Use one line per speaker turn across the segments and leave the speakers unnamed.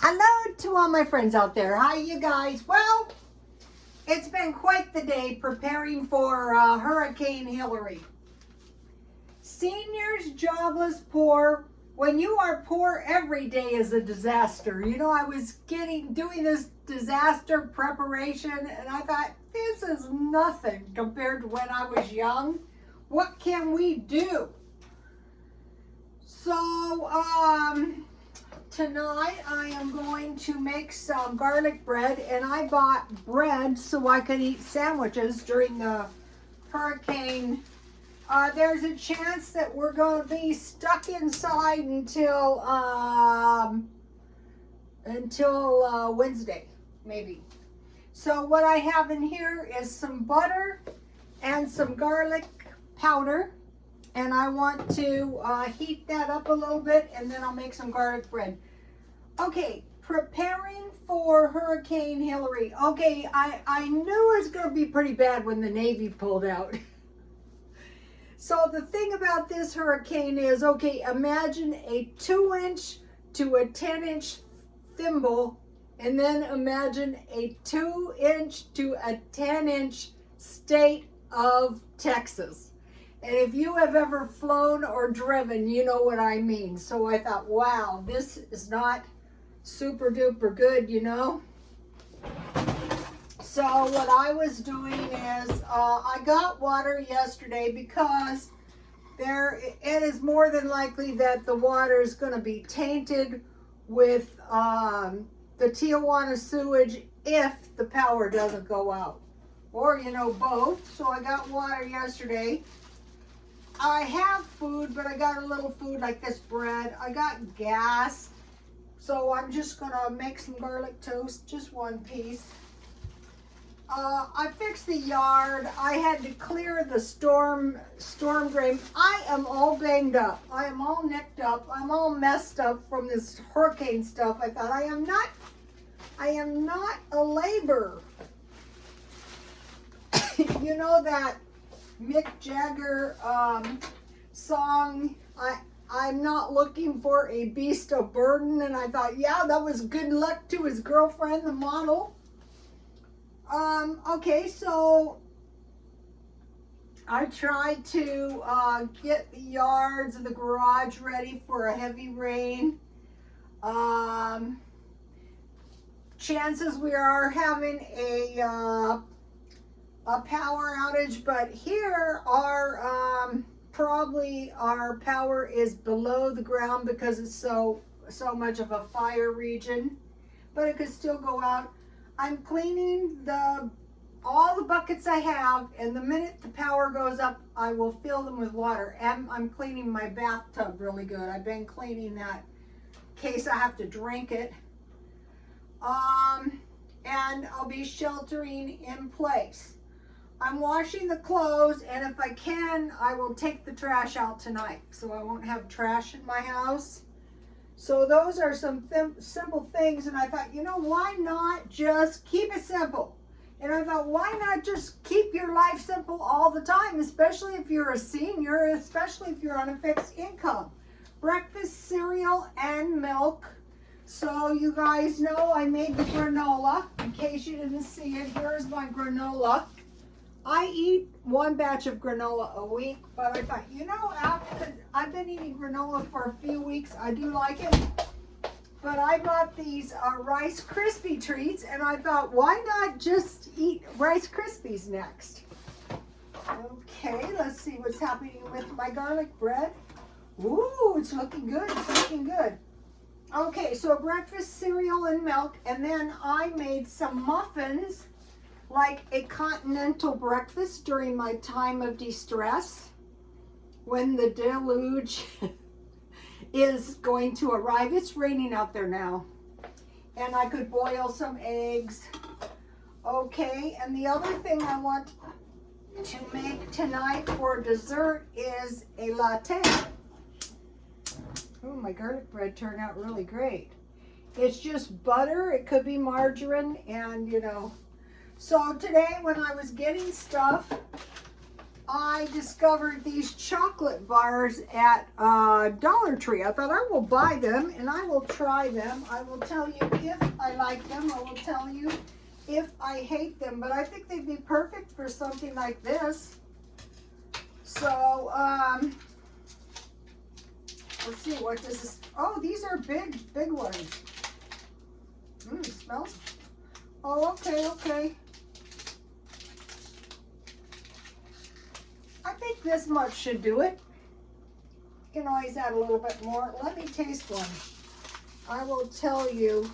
Hello to all my friends out there. Hi, you guys. Well, it's been quite the day preparing for Hurricane Hillary. Seniors, jobless, poor. When you are poor, every day is a disaster. You know, I was doing this disaster preparation, and I thought, this is nothing compared to when I was young. What can we do? So, tonight I am going to make some garlic bread, and I bought bread so I could eat sandwiches during the hurricane. There's a chance that we're going to be stuck inside until Wednesday, maybe. So what I have in here is some butter and some garlic powder. And I want to heat that up a little bit, and then I'll make some garlic bread. Okay, preparing for Hurricane Hillary. Okay, I knew it was going to be pretty bad when the Navy pulled out. So the thing about this hurricane is, okay, imagine a 2-inch to a 10-inch thimble, and then imagine a 2-inch to a 10-inch state of Texas. And if you have ever flown or driven, you know what I mean. So I thought, wow, this is not super duper good, you know. So what I was doing is I got water yesterday because it is more than likely that the water is going to be tainted with the Tijuana sewage if the power doesn't go out. Or, you know, both. So I got water yesterday. I have food, but I got a little food like this bread. I got gas, so I'm just gonna make some garlic toast, just one piece. I fixed the yard. I had to clear the storm drain. I am all banged up. I am all nicked up. I'm all messed up from this hurricane stuff. I thought I am not a laborer. You know that Mick Jagger song, I'm not looking for a beast of burden, and I thought, yeah, that was good luck to his girlfriend, the model. Okay, so I tried to get the yards of the garage ready for a heavy rain. Chances we are having a power outage, but here probably our power is below the ground because it's so much of a fire region, but it could still go out. I'm cleaning all the buckets I have, and the minute the power goes up, I will fill them with water. And I'm cleaning my bathtub really good. I've been cleaning that in case I have to drink it. And I'll be sheltering in place. I'm washing the clothes, and if I can, I will take the trash out tonight, so I won't have trash in my house. So those are some simple things, and I thought, you know, why not just keep it simple? And I thought, why not just keep your life simple all the time, especially if you're a senior, especially if you're on a fixed income. Breakfast, cereal, and milk. So you guys know I made the granola. In case you didn't see it, here's my granola. I eat one batch of granola a week, but I thought, you know, after I've been eating granola for a few weeks, I do like it. But I bought these Rice Krispie treats, and I thought, why not just eat Rice Krispies next? Okay, let's see what's happening with my garlic bread. Ooh, it's looking good, it's looking good. Okay, so breakfast, cereal, and milk, and then I made some muffins, like a continental breakfast during my time of distress when the deluge is going to arrive. It's raining out there now. And I could boil some eggs. Okay, and the other thing I want to make tonight for dessert is a latte. Oh, my garlic bread turned out really great. It's just butter. It could be margarine, and you know. So today when I was getting stuff, I discovered these chocolate bars at Dollar Tree. I thought I will buy them and I will try them. I will tell you if I like them. I will tell you if I hate them. But I think they'd be perfect for something like this. So, let's see, what does this, oh, these are big ones. Smells, oh, okay. I think this much should do it. You can always add a little bit more. Let me taste one. I will tell you,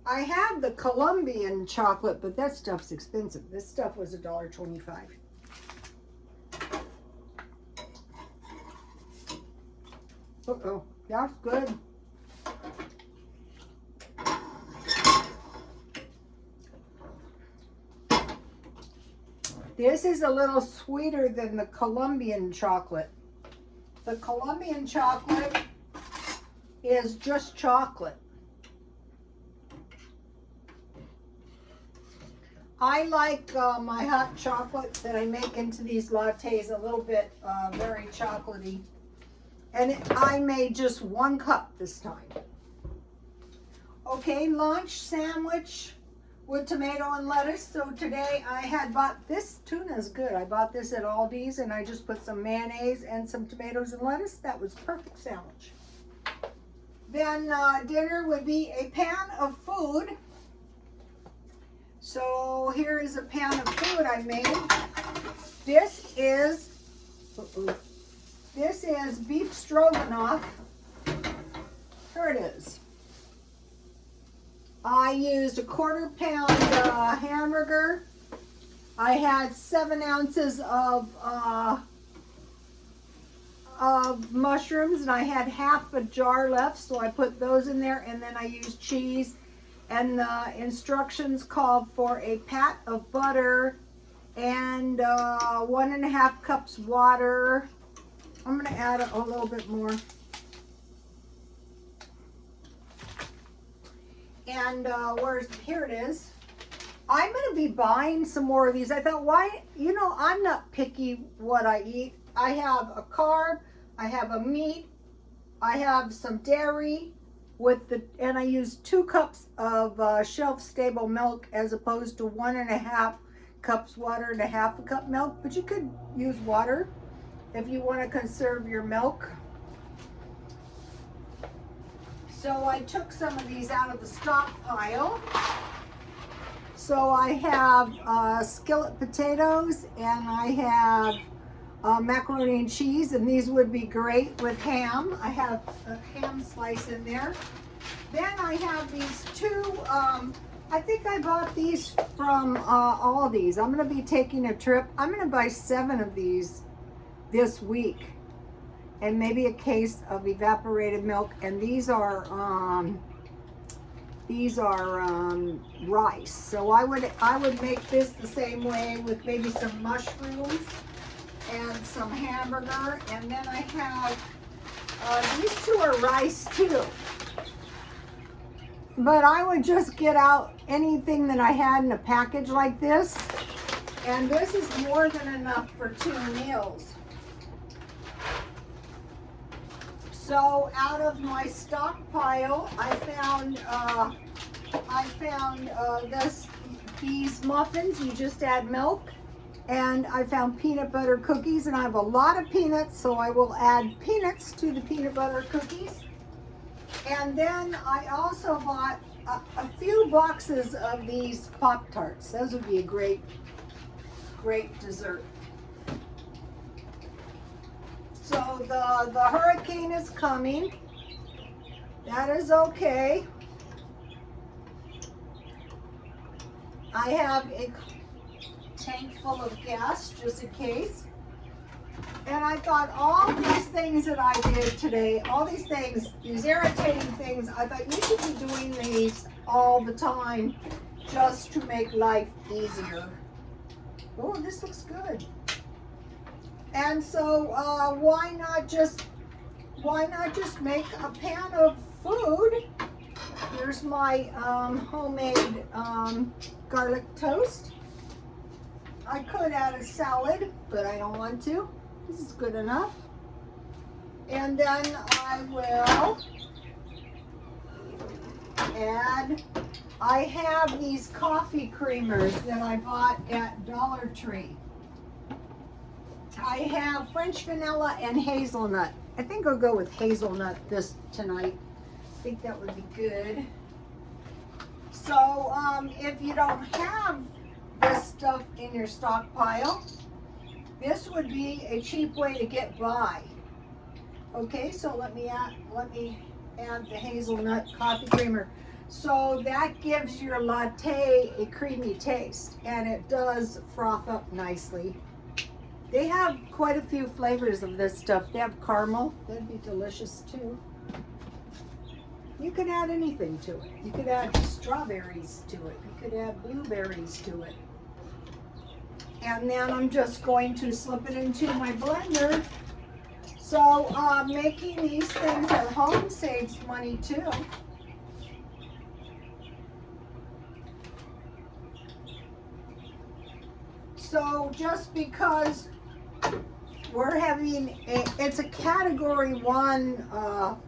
I have the Colombian chocolate, but that stuff's expensive. This stuff was $1.25. Uh-oh, that's good. This is a little sweeter than the Colombian chocolate. The Colombian chocolate is just chocolate. I like my hot chocolate that I make into these lattes a little bit very chocolatey. And I made just 1 cup this time. Okay, lunch sandwich with tomato and lettuce. So today I had bought this. Tuna's good. I bought this at Aldi's and I just put some mayonnaise and some tomatoes and lettuce. That was perfect sandwich. Then dinner would be a pan of food. So here is a pan of food I made. This is beef stroganoff. Here it is. I used a 1/4 pound hamburger. I had 7 ounces of mushrooms, and I had half a jar left, so I put those in there, and then I used cheese. And the instructions called for a pat of butter and 1.5 cups water. I'm going to add a little bit more. And here it is. I'm going to be buying some more of these. I thought, why, I'm not picky what I eat. I have a carb, I have a meat, I have some dairy and I use 2 cups of shelf-stable milk as opposed to 1.5 cups water and 1/2 cup milk. But you could use water if you want to conserve your milk. So I took some of these out of the stockpile. So I have skillet potatoes and I have macaroni and cheese, and these would be great with ham. I have a ham slice in there. Then I have these 2, I think I bought these from Aldi's. I'm going to be taking a trip. I'm going to buy 7 of these this week, and maybe a case of evaporated milk. And these are rice. So I would make this the same way with maybe some mushrooms and some hamburger. And then I have these 2 are rice too. But I would just get out anything that I had in a package like this. And this is more than enough for 2 meals. So out of my stockpile, I found these muffins. You just add milk. And I found peanut butter cookies, and I have a lot of peanuts, so I will add peanuts to the peanut butter cookies. And then I also bought a few boxes of these Pop-Tarts. Those would be a great dessert. So the hurricane is coming. That is okay. I have a tank full of gas just in case. And I thought all these things that I did today, all these things, these irritating things, I thought you should be doing these all the time just to make life easier. Oh, this looks good. And so why not just make a pan of food? Here's my homemade garlic toast. I could add a salad, but I don't want to. This is good enough. And then I will add, I have these coffee creamers that I bought at Dollar Tree. I have French vanilla and hazelnut. I think I'll go with hazelnut this tonight. I think that would be good. So if you don't have this stuff in your stockpile, this would be a cheap way to get by. Okay, so let me add the hazelnut coffee creamer. So that gives your latte a creamy taste, and it does froth up nicely. They have quite a few flavors of this stuff. They have caramel, that'd be delicious too. You could add anything to it. You could add strawberries to it. You could add blueberries to it. And then I'm just going to slip it into my blender. So making these things at home saves money too. So just because we're having, it's a category 1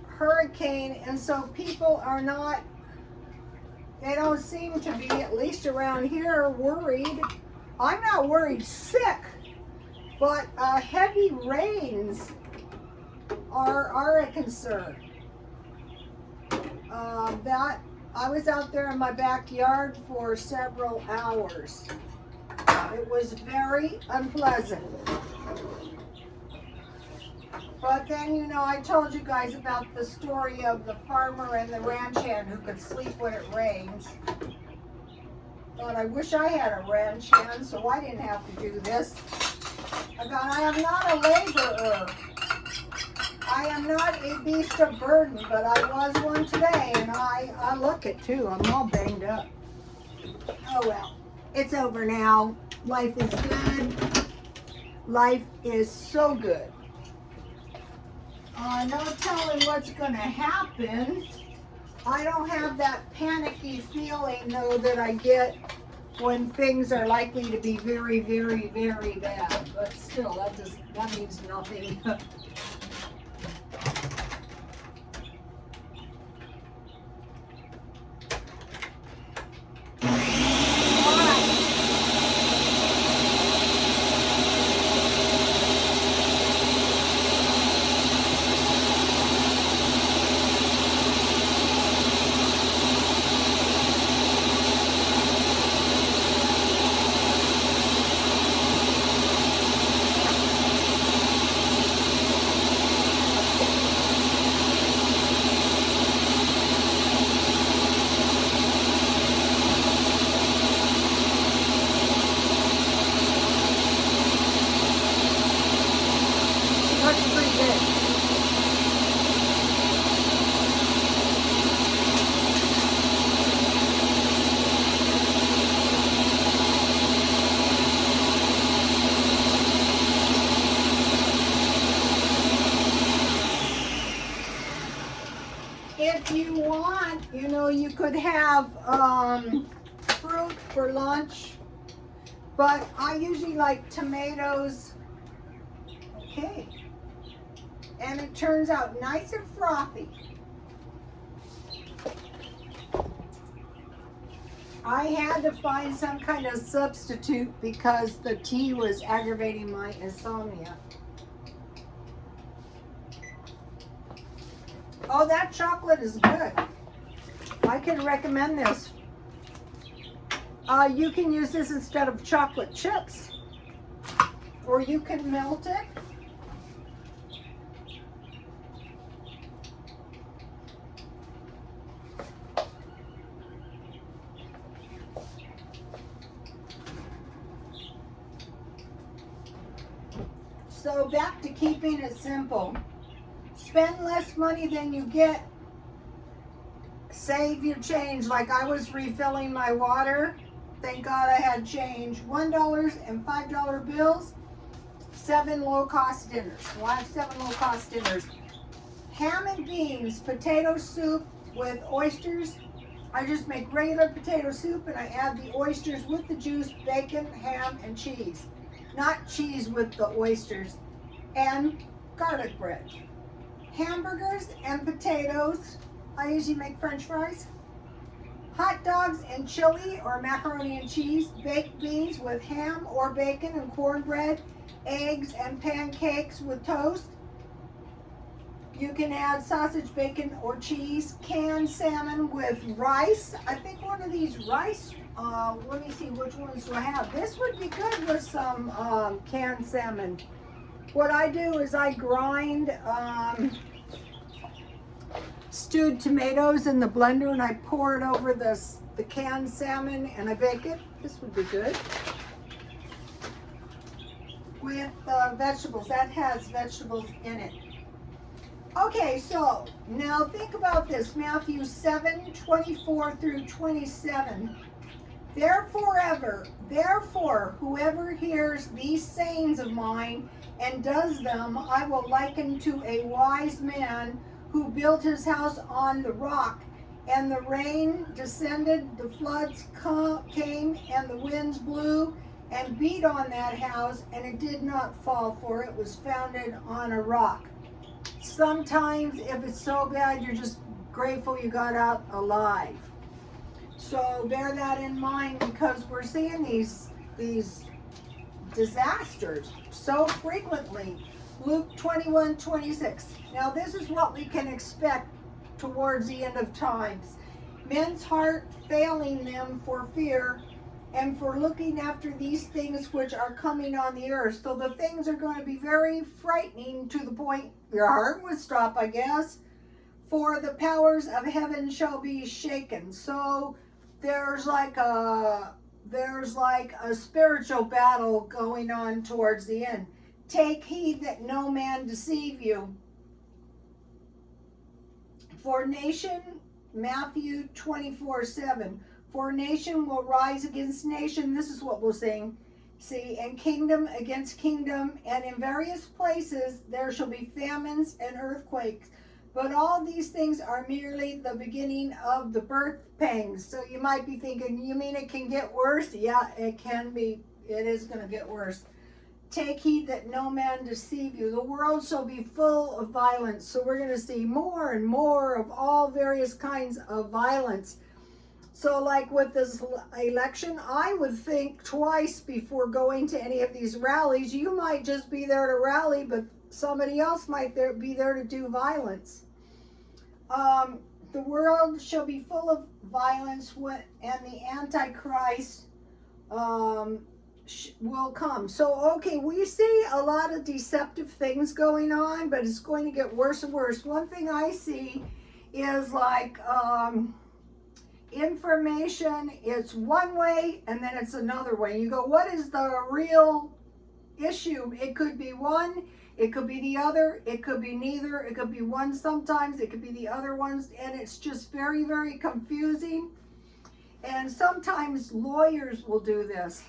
hurricane, and so people are not, they don't seem to be, at least around here, worried. I'm not worried sick, but heavy rains are a concern. That I was out there in my backyard for several hours. It was very unpleasant. But then, you know, I told you guys about the story of the farmer and the ranch hand who could sleep when it rains. Thought I wish I had a ranch hand so I didn't have to do this. I thought I am not a laborer. I am not a beast of burden, but I was one today, and I look it too. I'm all banged up. Oh well, it's over now. Life is good. Life is so good. No telling what's going to happen. I don't have that panicky feeling, though, that I get when things are likely to be very, very, very bad. But still, that means nothing. If you want, you know, you could have fruit for lunch, but I usually like tomatoes. Okay. And it turns out nice and frothy. I had to find some kind of substitute because the tea was aggravating my insomnia. Oh, that chocolate is good. I can recommend this. You can use this instead of chocolate chips, or you can melt it. So back to keeping it simple. Spend less money than you get. Save your change. Like I was refilling my water. Thank God I had change. $1 and $5 bills. 7 low-cost dinners. Well, I have 7 low-cost dinners. Ham and beans, potato soup with oysters, I just make regular potato soup and I add the oysters with the juice, bacon, ham, and cheese. Not cheese with the oysters. And garlic bread. Hamburgers and potatoes. I usually make French fries. Hot dogs and chili or macaroni and cheese. Baked beans with ham or bacon and cornbread. Eggs and pancakes with toast. You can add sausage, bacon, or cheese. Canned salmon with rice. I think one of these rice, let me see which ones do I have. This would be good with some canned salmon. What I do is I grind stewed tomatoes in the blender and I pour it over the canned salmon and I bake it. This would be good. With vegetables. That has vegetables in it. Okay, so now think about this. Matthew 7:24 through 27. Therefore, whoever hears these sayings of mine and does them, I will liken to a wise man who built his house on the rock. And the rain descended, the floods came, and the winds blew and beat on that house, and it did not fall, for it was founded on a rock. Sometimes if it's so bad, you're just grateful you got out alive. So bear that in mind because we're seeing these disasters so frequently. Luke 21:26. Now this is what we can expect towards the end of times. Men's heart failing them for fear and for looking after these things which are coming on the earth. So the things are going to be very frightening to the point your heart would stop, I guess. For the powers of heaven shall be shaken. So there's like a spiritual battle going on towards the end. Take heed that no man deceive you. For nation, Matthew 24:7. For nation will rise against nation. This is what we'll sing. See, and kingdom against kingdom, and in various places there shall be famines and earthquakes. But all these things are merely the beginning of the birth pangs. So you might be thinking, you mean it can get worse? Yeah, it can be. It is going to get worse. Take heed that no man deceive you. The world shall be full of violence. So we're going to see more and more of all various kinds of violence. So like with this election, I would think twice before going to any of these rallies. You might just be there to rally, but somebody else might be there to do violence. The world shall be full of violence and the Antichrist will come. So, okay, we see a lot of deceptive things going on, but it's going to get worse and worse. One thing I see is like information, it's one way and then it's another way. You go, what is the real issue? It could be one, it could be the other, it could be neither, it could be one sometimes, it could be the other ones, and it's just very, very confusing. And sometimes lawyers will do this.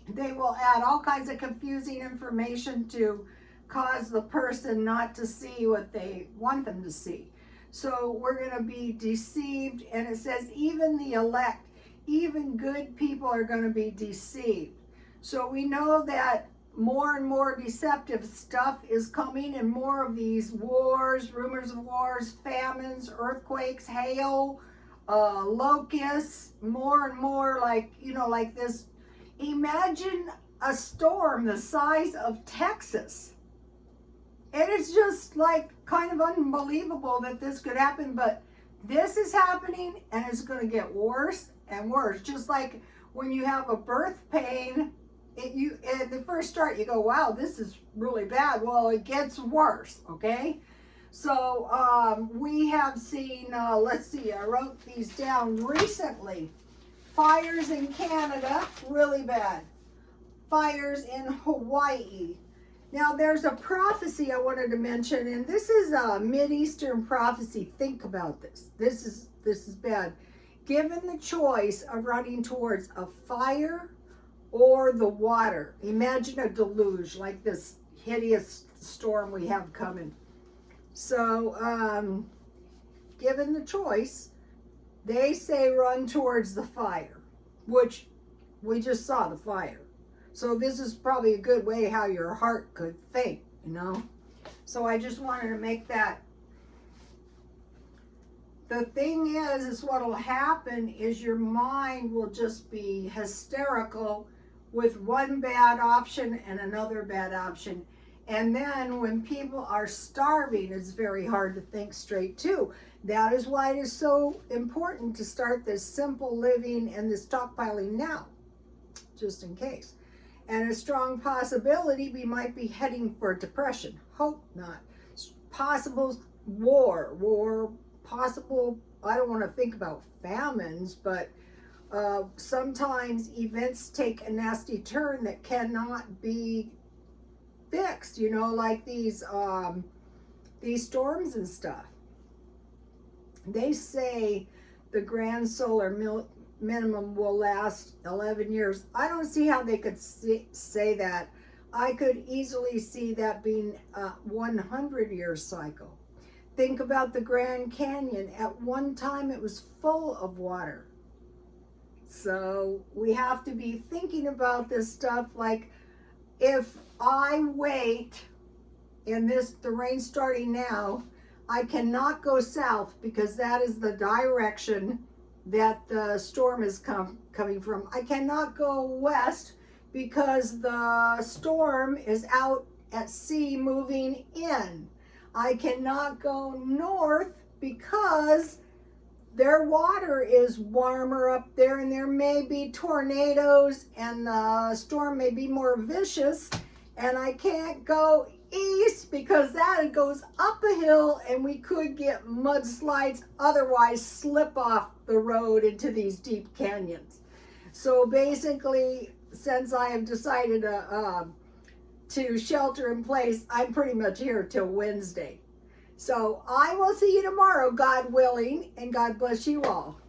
They will add all kinds of confusing information to cause the person not to see what they want them to see. So we're going to be deceived, and it says even the elect, even good people are going to be deceived. So we know that more and more deceptive stuff is coming, and more of these wars, rumors of wars, famines, earthquakes, hail, locusts, more and more like, like this. Imagine a storm the size of Texas. And it's just like kind of unbelievable that this could happen, but this is happening and it's going to get worse and worse. Just like when you have a birth pain, at the first start you go, wow, this is really bad. Well, it gets worse, okay? So we have seen, let's see, I wrote these down recently. Fires in Canada, really bad. Fires in Hawaii. Now there's a prophecy I wanted to mention, and this is a Mideastern prophecy. Think about this. This is bad. Given the choice of running towards a fire or the water, imagine a deluge like this hideous storm we have coming. So, given the choice, They say run towards the fire, which we just saw the fire. So this is probably a good way how your heart could think, you know. So I just wanted to make that. The thing is what will happen is your mind will just be hysterical with one bad option and another bad option. And then when people are starving, it's very hard to think straight too. That is why it is so important to start this simple living and this stockpiling now, just in case. And a strong possibility we might be heading for depression. Hope not. Possible war, possible, I don't want to think about famines, but sometimes events take a nasty turn that cannot be fixed, you know, like these storms and stuff. They say the grand solar minimum will last 11 years. I don't see how they could say that. I could easily see that being a 100-year cycle. Think about the Grand Canyon. At one time it was full of water. So we have to be thinking about this stuff, like if I wait and the rain's starting now, I cannot go south because that is the direction that the storm is coming from. I cannot go west because the storm is out at sea moving in. I cannot go north because their water is warmer up there and there may be tornadoes and the storm may be more vicious. And I can't go east because that goes up a hill and we could get mudslides, otherwise slip off the road into these deep canyons. So basically, since I have decided to shelter in place, I'm pretty much here till Wednesday. So I will see you tomorrow, God willing, and God bless you all.